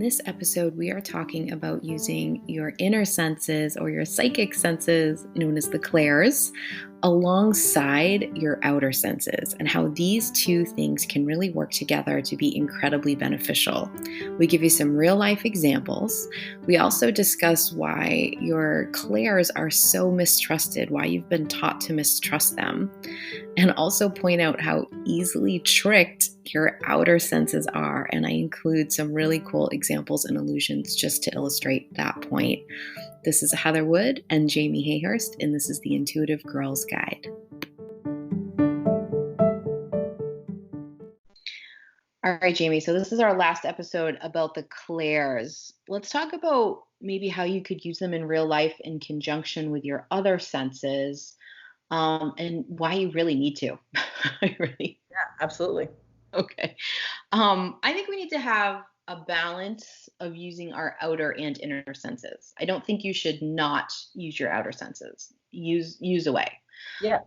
this episode, we are talking about using your inner senses or your psychic senses, known as the clairs, alongside your outer senses and how these two things can really work together to be incredibly beneficial. We give you some real life examples. We also discuss why your clairs are so mistrusted, why you've been taught to mistrust them, and also point out how easily tricked your outer senses are. And I include some really cool examples and illusions just to illustrate that point. This is Heather Wood and Jamie Hayhurst, and this is the Intuitive Girls Guide. All right, Jamie, so this is our last episode about the clairs. Let's talk about maybe how you could use them in real life in conjunction with your other senses, and why you really need to. Yeah, absolutely. Okay. I think we need to have a balance of using our outer and inner senses. I don't think you should not use your outer senses. Use away. Yeah.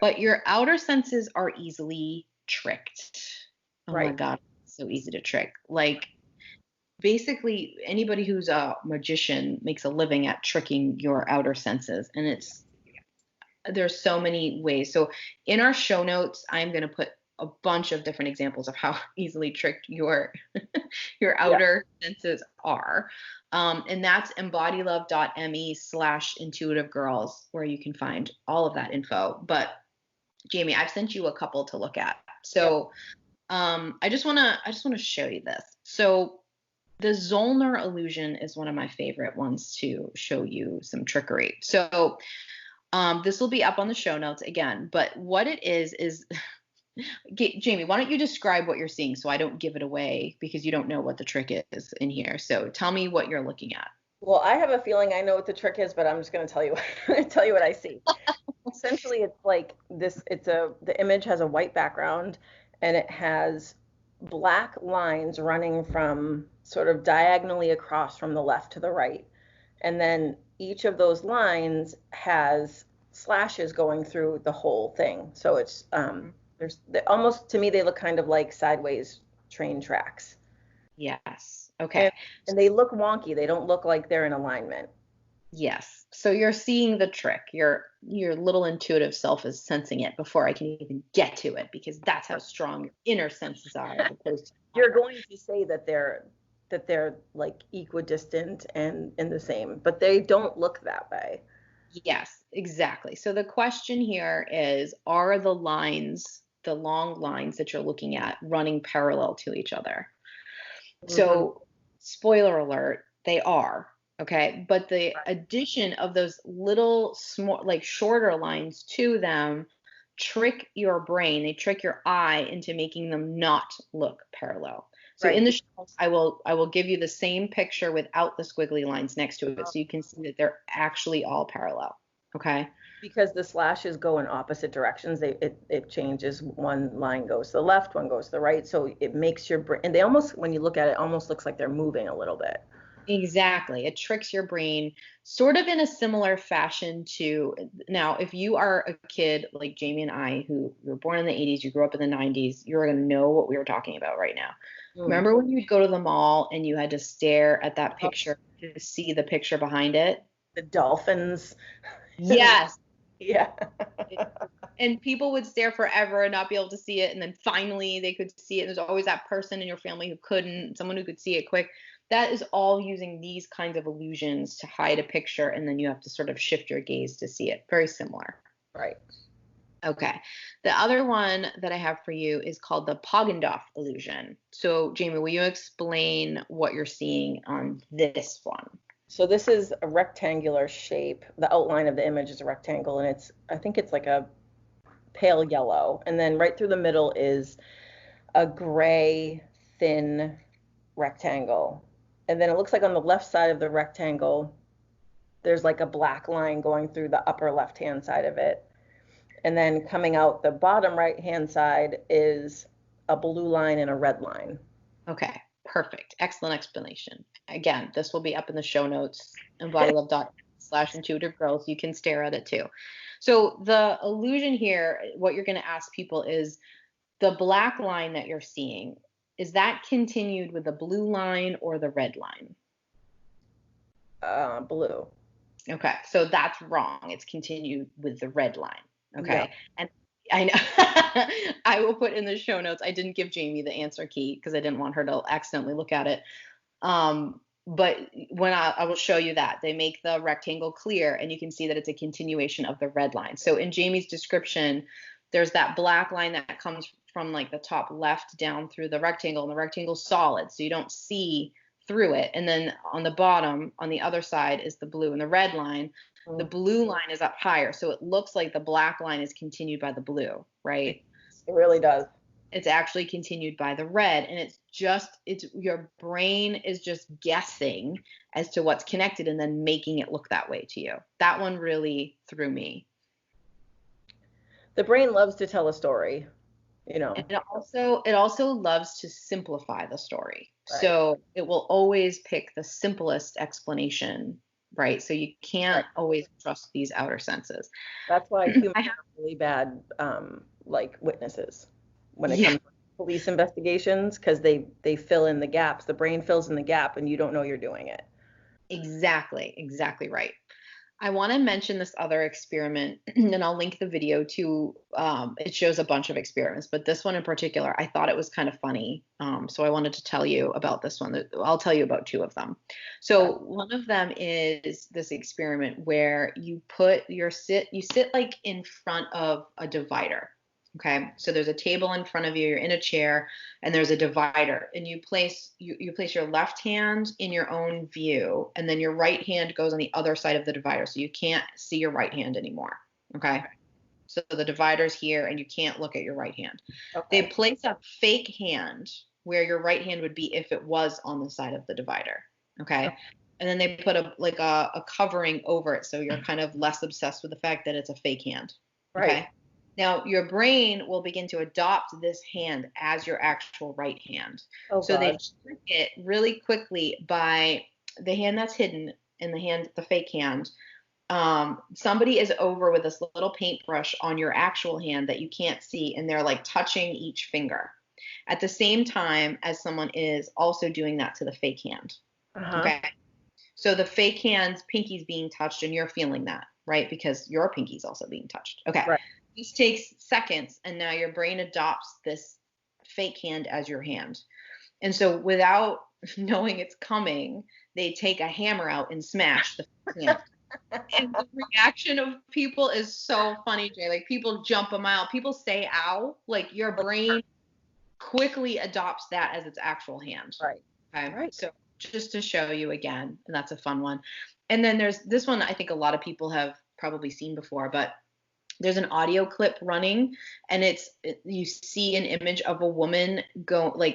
But your outer senses are easily tricked. Oh my Right. God, it's so easy to trick. Like basically anybody who's a magician makes a living at tricking your outer senses. And there's so many ways. So in our show notes, I'm going to put a bunch of different examples of how easily tricked your outer senses are. And that's embodylove.me/intuitive girls, where you can find all of that info. But Jamie, I've sent you a couple to look at. So I just wanna show you this. So the Zollner illusion is one of my favorite ones to show you some trickery. So this will be up on the show notes again, but what it is Jamie, why don't you describe what you're seeing so I don't give it away because you don't know what the trick is in here. So tell me what you're looking at. Well, I have a feeling I know what the trick is, but I'm just going to tell you tell you what I see. Essentially, it's like this. The image has a white background, and it has black lines running from sort of diagonally across from the left to the right, and then each of those lines has slashes going through the whole thing. So it's almost, to me, they look kind of like sideways train tracks. Yes. And, Okay. and they look wonky. They don't look like they're in alignment. Yes. So you're seeing the trick. Your little intuitive self is sensing it before I can even get to it because that's how strong your inner senses are as opposed to You're going to say that they're like equidistant and in the same, but they don't look that way. Yes, exactly. So the question here is, are the lines, the long lines that you're looking at, running parallel to each other? Mm-hmm. So, spoiler alert, they are. Okay. But the addition of those little small, like shorter lines to them trick your brain, they trick your eye into making them not look parallel. So in Right. the show, notes, I will give you the same picture without the squiggly lines next to it so you can see that they're actually all parallel. Okay. Because the slashes go in opposite directions. It changes. One line goes to the left, one goes to the right. So it makes your brain, and they almost, when you look at it, almost looks like they're moving a little bit. Exactly. It tricks your brain sort of in a similar fashion to now, if you are a kid like Jamie and I, who were born in the 80s, you grew up in the 90s, you're going to know what we were talking about right now. Mm. Remember when you'd go to the mall and you had to stare at that picture to see the picture behind it? The dolphins. Yes. Yeah. And people would stare forever and not be able to see it. And then finally they could see it. There's always that person in your family who couldn't, someone who could see it quick. That is all using these kinds of illusions to hide a picture. And then you have to sort of shift your gaze to see it. Very similar. Right. Okay. The other one that I have for you is called the Poggendorf illusion. So, Jamie, will you explain what you're seeing on this one? So this is a rectangular shape. The outline of the image is a rectangle, and I think it's like a pale yellow. And then right through the middle is a gray, thin rectangle. And then it looks like on the left side of the rectangle, there's like a black line going through the upper left-hand side of it. And then coming out the bottom right-hand side is a blue line and a red line. Okay, perfect. Excellent explanation. Again, this will be up in the show notes, embodylove.me/intuitive girls. You can stare at it too. So the illusion here, what you're going to ask people is the black line that you're seeing is that continued with the blue line or the red line? Blue. Okay, so that's wrong. It's continued with the red line. Yeah. Okay. And I know I will put in the show notes. I didn't give Jamie the answer key because I didn't want her to accidentally look at it. But when I will show you that they make the rectangle clear and you can see that it's a continuation of the red line. So in Jamie's description, there's that black line that comes from like the top left down through the rectangle, and the rectangle's solid, so you don't see through it. And then on the bottom, on the other side, is the blue and the red line. The blue line is up higher, so it looks like the black line is continued by the blue, right? It really does. It's actually continued by the red, and it's your brain is just guessing as to what's connected and then making it look that way to you. That one really threw me. The brain loves to tell a story, you know. And it also loves to simplify the story. Right. So it will always pick the simplest explanation, right? So you can't always trust these outer senses. That's why humans are really bad like witnesses when it comes to police investigations, because they fill in the gaps. The brain fills in the gap and you don't know you're doing it. Exactly right. I want to mention this other experiment, and I'll link the video to. It shows a bunch of experiments, but this one in particular, I thought it was kind of funny. So I wanted to tell you about this one. I'll tell you about two of them. So one of them is this experiment where you sit like in front of a divider. Okay, so there's a table in front of you, you're in a chair, and there's a divider, and you place your left hand in your own view, and then your right hand goes on the other side of the divider, so you can't see your right hand anymore. Okay, so the divider's here, and you can't look at your right hand. They place a fake hand where your right hand would be if it was on the side of the divider. Okay. And then they put a covering over it, so you're kind of less obsessed with the fact that it's a fake hand. Right. Okay. Now, your brain will begin to adopt this hand as your actual right hand. So they trick it really quickly by the hand that's hidden and the fake hand. Somebody is over with this little paintbrush on your actual hand that you can't see, and they're like touching each finger at the same time as someone is also doing that to the fake hand. Okay. So the fake hand's pinky's being touched, and you're feeling that, right? Because your pinky's also being touched. Okay. Right. This takes seconds, and now your brain adopts this fake hand as your hand. And so without knowing it's coming, they take a hammer out and smash the hand. And the reaction of people is so funny, Jay. Like, people jump a mile. People say, ow. Like, your brain quickly adopts that as its actual hand. Right. Okay. Right. So just to show you again, and that's a fun one. And then there's this one I think a lot of people have probably seen before, but there's an audio clip running, and you see an image of a woman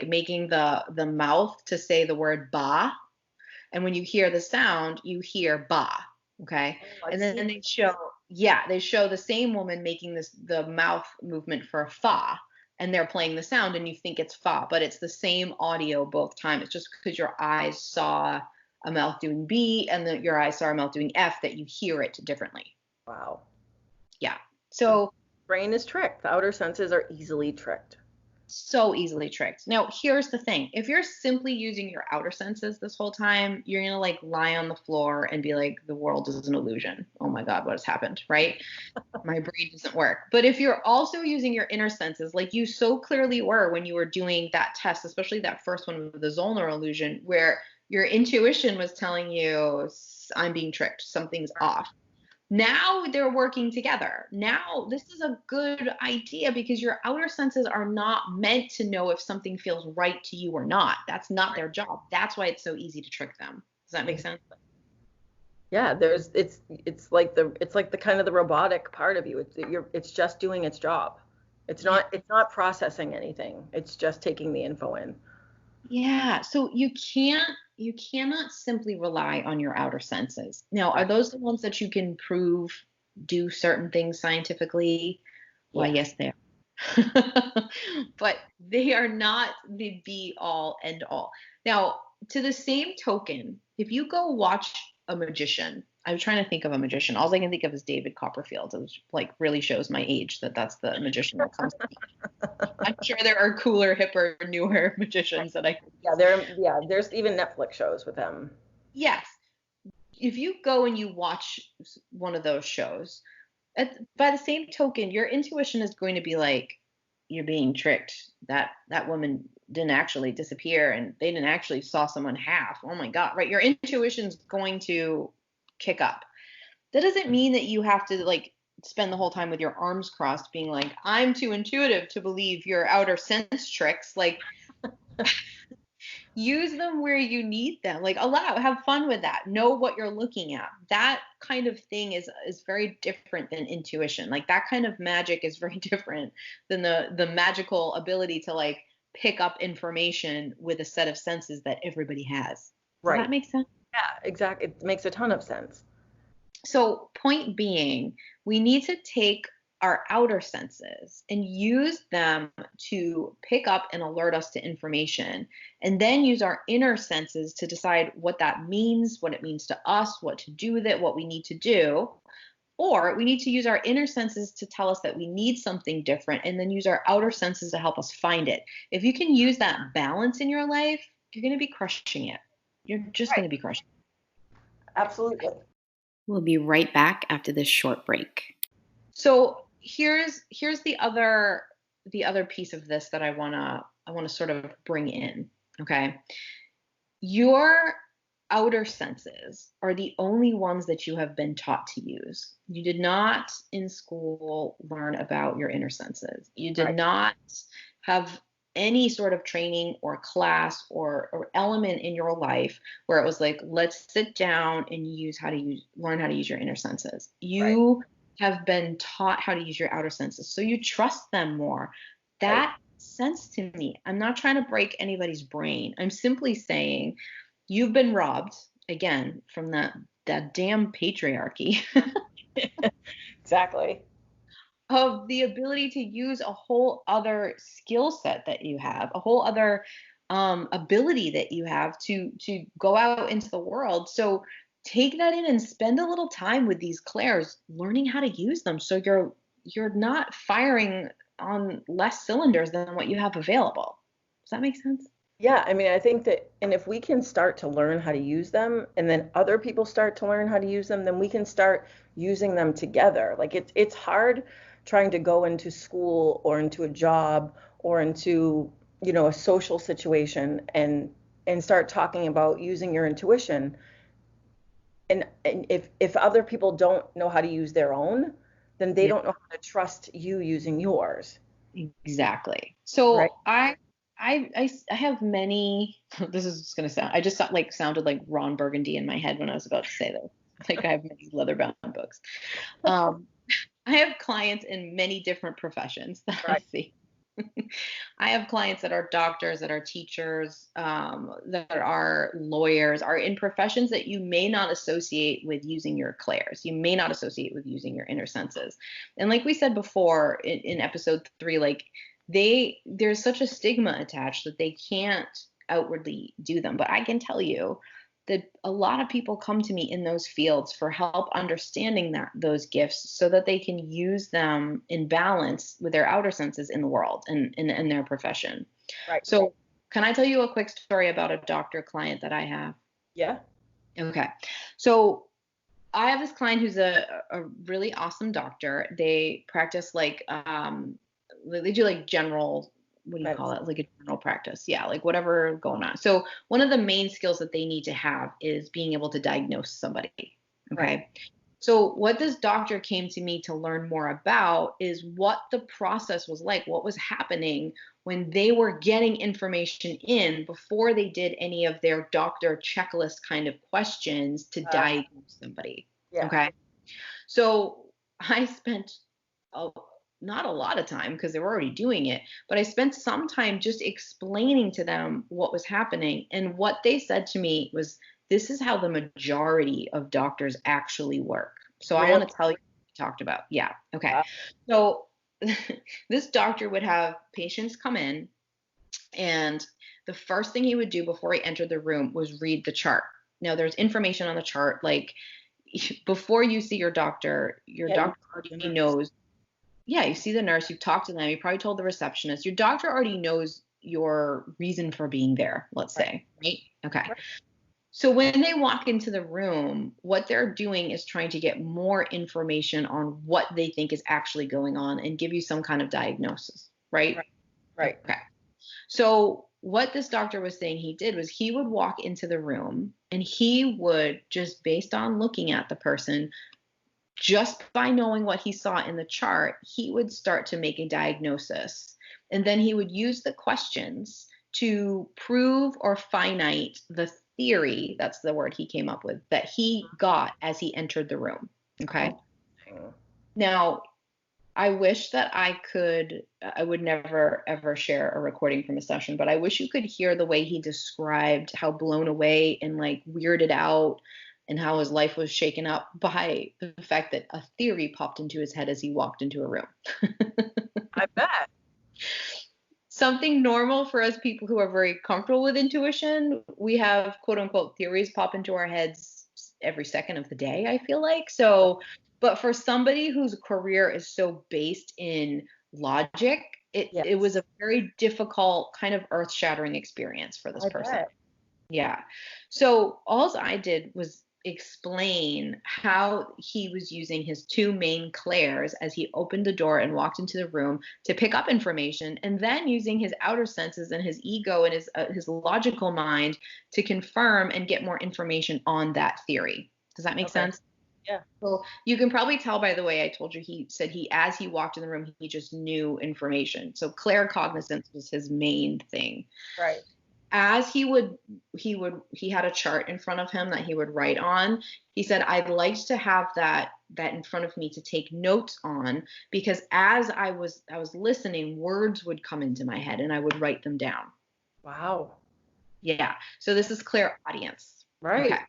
making the mouth to say the word ba, and when you hear the sound, you hear ba. Okay. And then they show the same woman making the mouth movement for fa, and they're playing the sound, and you think it's fa, but it's the same audio both times. It's just because your eyes saw a mouth doing B and your eyes saw a mouth doing F that you hear it differently. Wow. Yeah. So brain is tricked. The outer senses are easily tricked. So easily tricked. Now, here's the thing. If you're simply using your outer senses this whole time, you're going to like lie on the floor and be like, the world is an illusion. Oh my God, what has happened? Right? My brain doesn't work. But if you're also using your inner senses, like you so clearly were when you were doing that test, especially that first one with the Zollner illusion, where your intuition was telling you, I'm being tricked, something's off. Now they're working together. Now this is a good idea because your outer senses are not meant to know if something feels right to you or not. That's not their job. That's why it's so easy to trick them. Does that make sense? Yeah, it's like the kind of the robotic part of you. It's just doing its job. It's not processing anything. It's just taking the info in. Yeah, so you cannot simply rely on your outer senses. Now, are those the ones that you can prove do certain things scientifically? Well, yes, they are. But they are not the be all end all. Now, to the same token, if you go watch a magician I'm trying to think of a magician. All I can think of is David Copperfield. It was like really shows my age that's the magician that comes to me. I'm sure there are cooler, hipper, newer magicians that I. there's even Netflix shows with them. Yes. If you go and you watch one of those shows, by the same token, your intuition is going to be like, you're being tricked. That woman didn't actually disappear, and they didn't actually saw someone half. Oh my God, right? Your intuition's going to kick up. That doesn't mean that you have to like spend the whole time with your arms crossed, being like, I'm too intuitive to believe your outer sense tricks. Like, use them where you need them. Like, have fun with that. Know what you're looking at. That kind of thing is very different than intuition. Like, that kind of magic is very different than the magical ability to like pick up information with a set of senses that everybody has. Does Right. that make sense? Yeah, exactly. It makes a ton of sense. So, point being, we need to take our outer senses and use them to pick up and alert us to information, and then use our inner senses to decide what that means, what it means to us, what to do with it, what we need to do. Or we need to use our inner senses to tell us that we need something different, and then use our outer senses to help us find it. If you can use that balance in your life, you're going to be crushing it. You're just going to be crushing it. Absolutely. We'll be right back after this short break. So here's the other piece of this that I wanna sort of bring in. Okay. Your outer senses are the only ones that you have been taught to use. You did not in school learn about your inner senses. You did Right. not have any sort of training or class or element in your life where it was like, let's sit down and learn how to use your inner senses. Right. You have been taught how to use your outer senses, so you trust them more. Right. That sense to me. I'm not trying to break anybody's brain. I'm simply saying you've been robbed again from that damn patriarchy Exactly. of the ability to use a whole other skill set that you have, a whole other ability that you have to go out into the world. So take that in and spend a little time with these clairs, learning how to use them, so you're not firing on less cylinders than what you have available. Does that make sense? Yeah, I mean, I think that, and if we can start to learn how to use them, and then other people start to learn how to use them, then we can start using them together. Like it's hard trying to go into school or into a job or into, a social situation and start talking about using your intuition. And if other people don't know how to use their own, then they Yeah, don't know how to trust you using yours. exactly. Right. So I have many. This is just gonna sound. I just sounded like Ron Burgundy in my head when I was about to say this. Like, I have many leather-bound books. Um, I have clients in many different professions that I Right. see. I have clients that are doctors, that are teachers, that are lawyers, are in professions that you may not associate with using your clairs. You may not associate with using your inner senses. And like we said before in episode 3, like there's such a stigma attached that they can't outwardly do them. But I can tell you that a lot of people come to me in those fields for help understanding those gifts so that they can use them in balance with their outer senses in the world and in their profession. Right. So can I tell you a quick story about a doctor client that I have? Yeah. Okay. So I have this client who's a really awesome doctor. They practice like they do like general, what do you call Medicine. it? Like a general practice. Yeah, like whatever going on. So one of the main skills that they need to have is being able to diagnose somebody. Right. Okay. So what this doctor came to me to learn more about is what the process was like, what was happening when they were getting information in before they did any of their doctor checklist kind of questions to diagnose somebody. Yeah. Okay. So I spent a, not a lot of time because they were already doing it, but I spent some time just explaining to them what was happening. And what they said to me was, this is how the majority of doctors actually work. So I Really? want to tell you what we talked about. Yeah. Okay. Wow. So this doctor would have patients come in, and the first thing he would do before he entered the room was read the chart. Now, there's information on the chart, like before you see your Yeah, doctor already knows. Yeah, you see the nurse, you've talked to them, you probably told the receptionist. Your doctor already knows your reason for being there, let's right, say, right? Okay. right. So when they walk into the room, what they're doing is trying to get more information on what they think is actually going on and give you some kind of diagnosis, right? Right. Right. Okay. So what this doctor was saying he did was he would walk into the room and he would, just based on looking at the person, just by knowing what he saw in the chart, he would start to make a diagnosis. And then he would use the questions to prove or finite the theory, that's the word he came up with, that he got as he entered the room. Okay. Oh. Now, I wish that I would never ever share a recording from a session, but I wish you could hear the way he described how blown away and like weirded out and how his life was shaken up by the fact that a theory popped into his head as he walked into a room. I bet. Something normal for us people who are very comfortable with intuition. We have quote unquote theories pop into our heads every second of the day, I feel like. So, but for somebody whose career is so based in logic, it was Yes. a very difficult, kind of earth-shattering experience for this I person. bet. Yeah. So all I did was explain how he was using his two main clairs as he opened the door and walked into the room to pick up information, and then using his outer senses and his ego and his logical mind to confirm and get more information on that theory. Does that make Okay. sense? Yeah. So you can probably tell by the way I told you, he said as he walked in the room, he just knew information. So claircognizance was his main thing. Right. As he had a chart in front of him that he would write on. He said, I'd like to have that in front of me to take notes on, because as I was listening, words would come into my head and I would write them down. Wow. Yeah. So this is clairaudience. Okay. Right.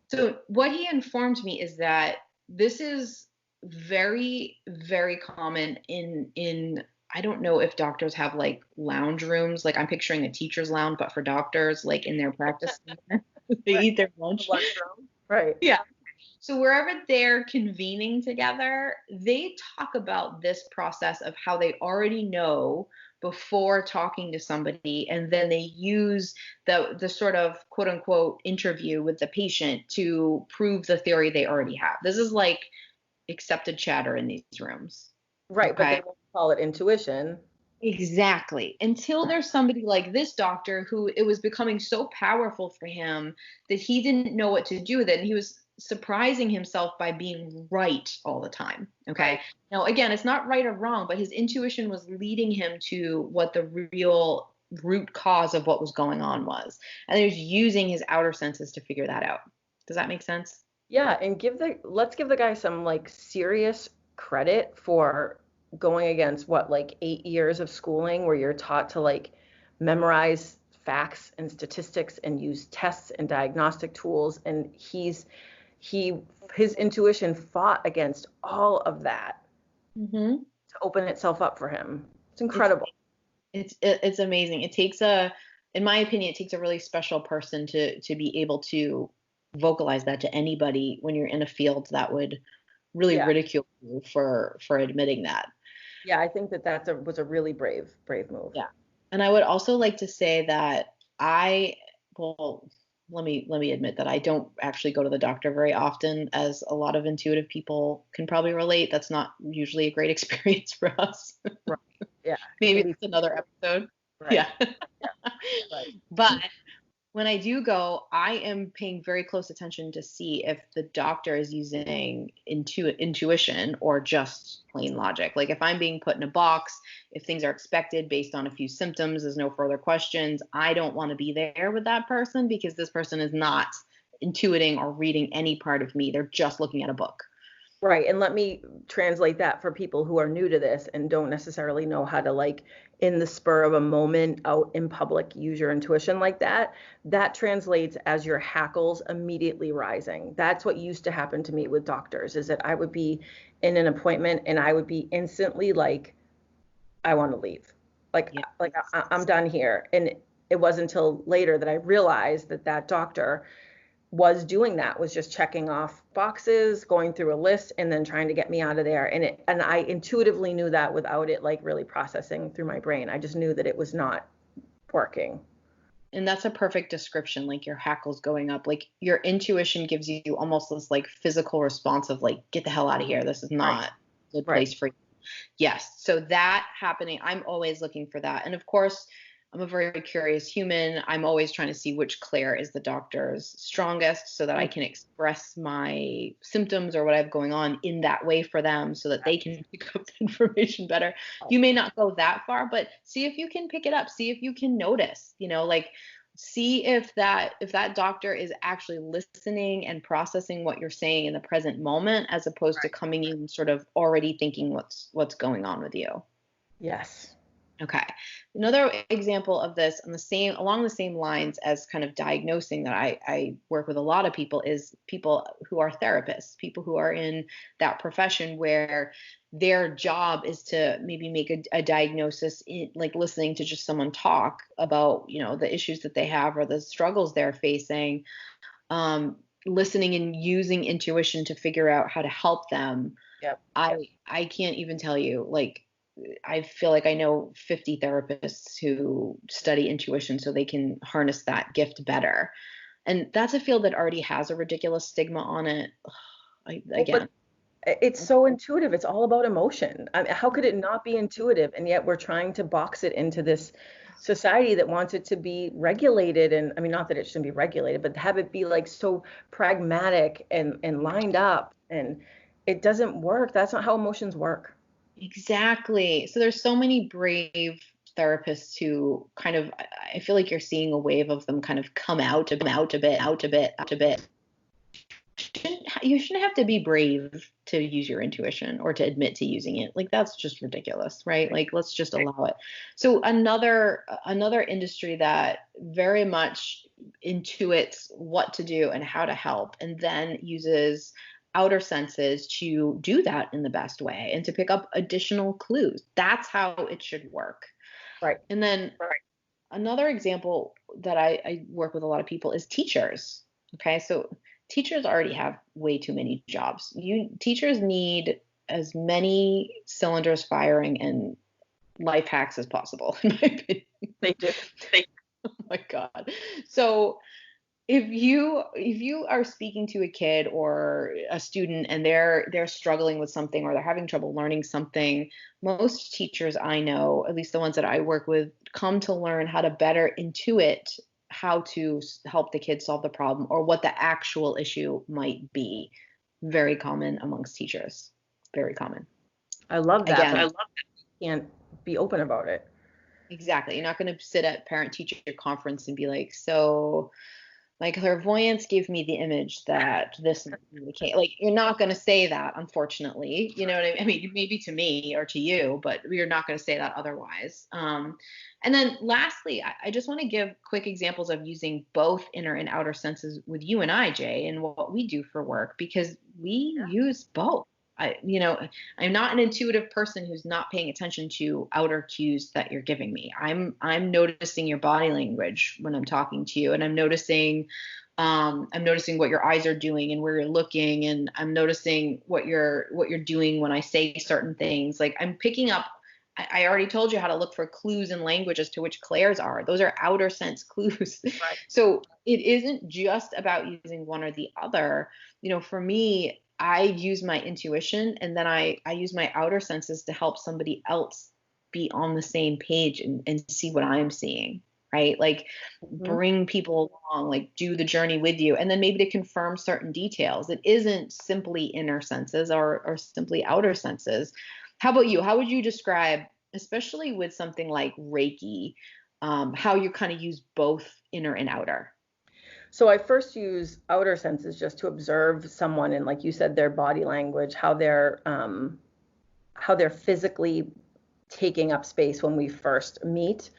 So what he informed me is that this is very, very common in I don't know if doctors have like lounge rooms. Like I'm picturing a teacher's lounge, but for doctors, like in their practice center, they Right. eat their The lunch. lunchroom. Right. Yeah. So wherever they're convening together, they talk about this process of how they already know before talking to somebody, and then they use the sort of quote unquote interview with the patient to prove the theory they already have. This is like accepted chatter in these rooms. Right. But they Okay. won't call it intuition. Exactly. Until there's somebody like this doctor who it was becoming so powerful for him that he didn't know what to do with it. And he was surprising himself by being right all the time. Okay. Right. Now, again, it's not right or wrong, but his intuition was leading him to what the real root cause of what was going on was. And he was using his outer senses to figure that out. Does that make sense? Yeah. And let's give the guy some like serious credit for going against what, like 8 years of schooling where you're taught to like memorize facts and statistics and use tests and diagnostic tools. And he his intuition fought against all of that Mm-hmm. to open itself up for him. It's It's incredible. it's amazing. It takes in my opinion, it takes a really special person to be able to vocalize that to anybody when you're in a field that would really Yeah. ridicule you for admitting that. Yeah, I think that was a really brave move. Yeah. And I would also like to say that well, let me admit that I don't actually go to the doctor very often, as a lot of intuitive people can probably relate. That's not usually a great experience for us. Right. Yeah. It Maybe can be it's another episode. right. Yeah. Yeah. Right. But when I do go, I am paying very close attention to see if the doctor is using intuition or just plain logic. Like if I'm being put in a box, if things are expected based on a few symptoms, there's no further questions, I don't want to be there with that person, because this person is not intuiting or reading any part of me. They're just looking at a book. Right. And let me translate that for people who are new to this and don't necessarily know how to, like, in the spur of a moment out in public, use your intuition like that. That translates as your hackles immediately rising. That's what used to happen to me with doctors, is that I would be in an appointment and I would be instantly like, I want to leave. Like, Yeah. I'm done here. And it wasn't until later that I realized that doctor was doing that, was just checking off boxes, going through a list, and then trying to get me out of there. And I intuitively knew that without it like really processing through my brain. I just knew that it was not working. And that's a perfect description, like your hackles going up. Like your intuition gives you almost this like physical response of like, get the hell out of here. This is not a good place for you. Yes. So that happening, I'm always looking for that. And of course, I'm a very curious human. I'm always trying to see which clair is the doctor's strongest so that I can express my symptoms or what I have going on in that way for them so that they can pick up the information better. You may not go that far, but see if you can pick it up. See if you can notice, like see if that doctor is actually listening and processing what you're saying in the present moment, as opposed to coming in sort of already thinking what's going on with you. Yes. Okay. Another example of this along the same lines as kind of diagnosing that I work with a lot of people is people who are therapists, people who are in that profession where their job is to maybe make a diagnosis like listening to just someone talk about, the issues that they have or the struggles they're facing, listening and using intuition to figure out how to help them. Yep. I can't even tell you, like, I feel like I know 50 therapists who study intuition so they can harness that gift better. And that's a field that already has a ridiculous stigma on it. Again, it's so intuitive. It's all about emotion. I mean, how could it not be intuitive? And yet we're trying to box it into this society that wants it to be regulated. And I mean, not that it shouldn't be regulated, but have it be like so pragmatic and lined up. And it doesn't work. That's not how emotions work. Exactly. So there's so many brave therapists who kind of, I feel like you're seeing a wave of them kind of come out a bit. You shouldn't have to be brave to use your intuition or to admit to using it. Like, that's just ridiculous, right? Like, let's just allow it. So another industry that very much intuits what to do and how to help, and then uses outer senses to do that in the best way and to pick up additional clues. That's how it should work. Right. And then another example that I work with a lot of people is teachers. Okay. So teachers already have way too many jobs. Teachers need as many cylinders firing and life hacks as possible, in my opinion. They do. Oh my God. So if you are speaking to a kid or a student and they're struggling with something or they're having trouble learning something, most teachers I know, at least the ones that I work with, come to learn how to better intuit how to help the kid solve the problem or what the actual issue might be. Very common amongst teachers. Very common. I love that. Again, I love that you can't be open about it. Exactly. You're not going to sit at parent-teacher conference and be like, so my clairvoyance gave me the image that this is the case. Like, you're not going to say that, unfortunately. You know what I mean? I mean, maybe to me or to you, but you're not going to say that otherwise. And then lastly, I just want to give quick examples of using both inner and outer senses with you and I, Jay, and what we do for work, because we use both. I'm not an intuitive person who's not paying attention to outer cues that you're giving me. I'm noticing your body language when I'm talking to you, and I'm noticing what your eyes are doing and where you're looking, and I'm noticing what you're doing when I say certain things. Like, I'm picking up. I already told you how to look for clues in language as to which clairs are. Those are outer sense clues. Right. So it isn't just about using one or the other. For me, I use my intuition, and then I use my outer senses to help somebody else be on the same page and see what I'm seeing, right? Like, bring people along, like do the journey with you, and then maybe to confirm certain details. It isn't simply inner senses or simply outer senses. How about you? How would you describe, especially with something like Reiki, how you kind of use both inner and outer? So I first use outer senses just to observe someone and, like you said, their body language, how they're physically taking up space when we first meet.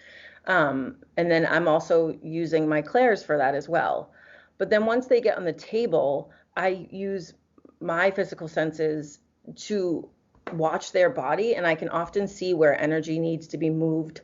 And then I'm also using my clairs for that as well. But then once they get on the table, I use my physical senses to watch their body, and I can often see where energy needs to be moved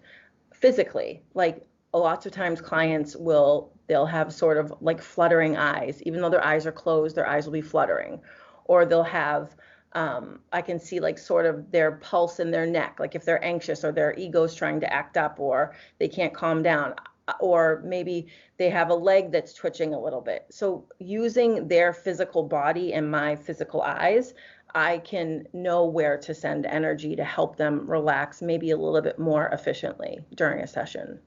physically. Like, lots of times clients they'll have sort of like fluttering eyes, even though their eyes are closed, their eyes will be fluttering, or they'll have I can see like sort of their pulse in their neck, like if they're anxious or their ego's trying to act up or they can't calm down, or maybe they have a leg that's twitching a little bit. So using their physical body and my physical eyes, I can know where to send energy to help them relax maybe a little bit more efficiently during a session.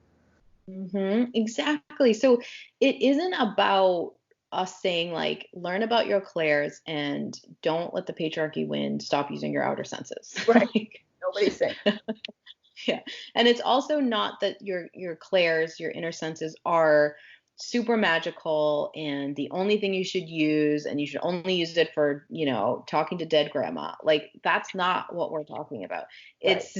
Exactly. So it isn't about us saying like, learn about your clairs and don't let the patriarchy win. Stop using your outer senses. Right. Like, Nobody's saying. yeah. And it's also not that your clairs, your inner senses are super magical and the only thing you should use, and you should only use it for, talking to dead grandma. Like that's not what we're talking about. Right. It's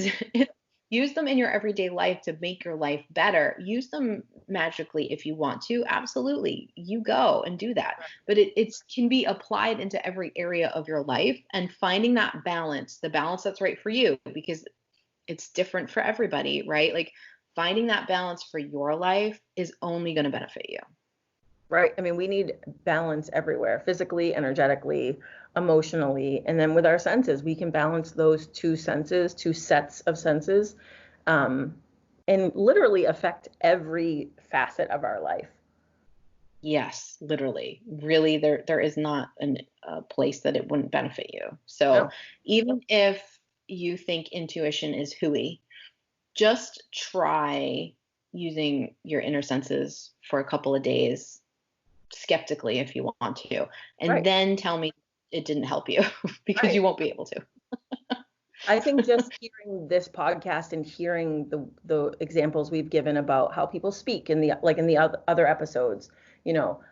use them in your everyday life to make your life better. Use them magically if you want to. Absolutely. You go and do that. But it can be applied into every area of your life, and finding that balance, the balance that's right for you, because it's different for everybody, right? Like finding that balance for your life is only going to benefit you. Right. I mean, we need balance everywhere, physically, energetically, emotionally. And then with our senses, we can balance those two senses, two sets of senses, um, and literally affect every facet of our life. Yes, literally. Really, there is not a place that it wouldn't benefit you. So No. even if you think intuition is hooey, just try using your inner senses for a couple of days skeptically if you want to, and Right. then tell me it didn't help you because Right. you won't be able to. I think just hearing this podcast and hearing the examples we've given about how people speak in the other episodes,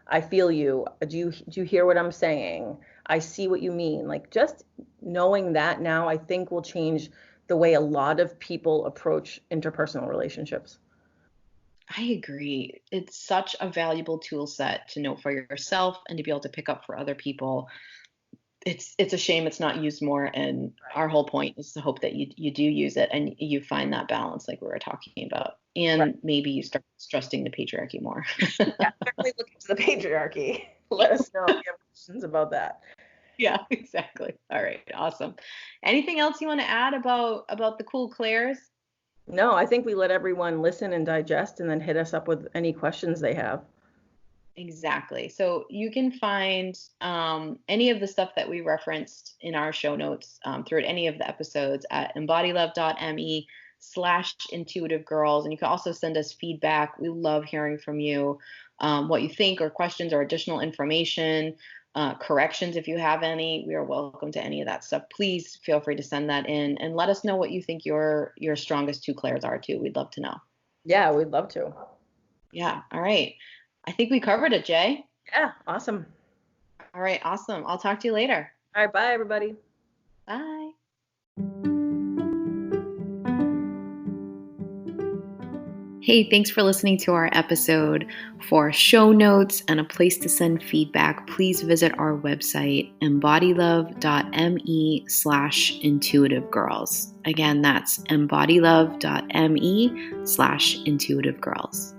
I feel you. Do you hear what I'm saying? I see what you mean. Like just knowing that now, I think will change the way a lot of people approach interpersonal relationships. I agree. It's such a valuable tool set to know for yourself and to be able to pick up for other people. It's a shame it's not used more, and our whole point is to hope that you do use it and you find that balance like we were talking about, and Right. maybe you start trusting the patriarchy more. Yeah, definitely look into the patriarchy. Let us know if you have questions about that. Yeah, exactly. All right, awesome. Anything else you want to add about the cool clairs? No, I think we let everyone listen and digest and then hit us up with any questions they have. Exactly. So you can find any of the stuff that we referenced in our show notes throughout any of the episodes at embodylove.me/intuitive girls. And you can also send us feedback. We love hearing from you, what you think, or questions, or additional information, corrections if you have any. We are welcome to any of that stuff. Please feel free to send that in and let us know what you think your strongest two clairs are too. We'd love to know. Yeah, we'd love to. Yeah. All right. I think we covered it, Jay. Yeah, awesome. All right, awesome. I'll talk to you later. All right, bye everybody. Bye. Hey, thanks for listening to our episode. For show notes and a place to send feedback, please visit our website, embodylove.me/intuitive girls. Again, that's embodylove.me/intuitive girls.